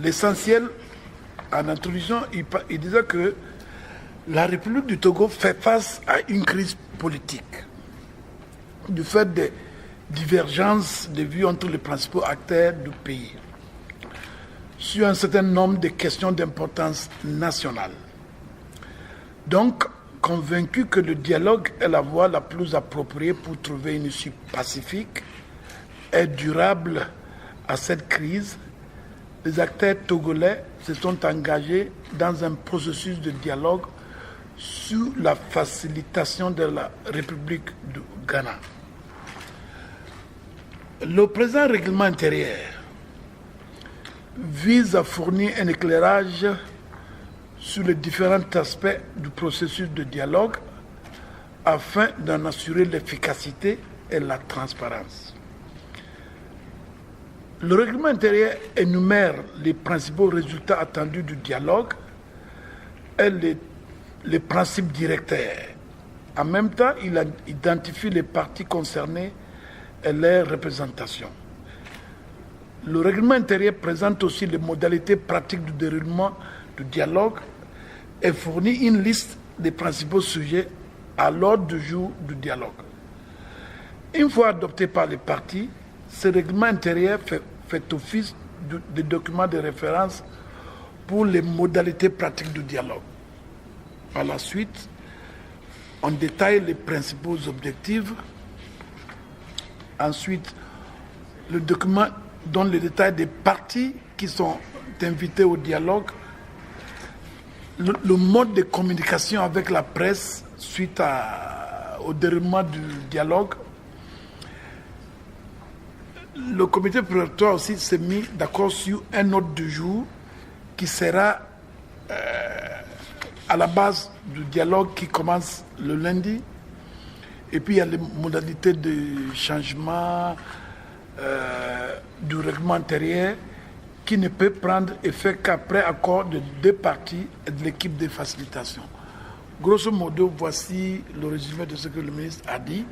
l'essentiel, en introduction, il disait que la République du Togo fait face à une crise politique du fait des divergences de vues entre les principaux acteurs du pays sur un certain nombre de questions d'importance nationale. Donc, convaincu que le dialogue est la voie la plus appropriée pour trouver une issue pacifique et durable à cette crise, les acteurs togolais se sont engagés dans un processus de dialogue sur la facilitation de la République du Ghana. Le présent règlement intérieur vise à fournir un éclairage sur les différents aspects du processus de dialogue afin d'en assurer l'efficacité et la transparence. Le règlement intérieur énumère les principaux résultats attendus du dialogue et les principes directeurs. En même temps, il identifie les parties concernées et leurs représentations. Le règlement intérieur présente aussi les modalités pratiques du déroulement du dialogue et fournit une liste des principaux sujets à l'ordre du jour du dialogue. Une fois adopté par les parties, ce règlement intérieur fait office de document de référence pour les modalités pratiques du dialogue. Par la suite, on détaille les principaux objectifs. Ensuite, le document donne les détails des parties qui sont invitées au dialogue, le mode de communication avec la presse suite au déroulement du dialogue. Le comité préparatoire aussi s'est mis d'accord sur un ordre du jour qui sera à la base du dialogue qui commence le lundi. Et puis il y a les modalités de changement du règlement intérieur qui ne peut prendre effet qu'après accord de deux parties et de l'équipe de facilitation. Grosso modo, voici le résumé de ce que le ministre a dit.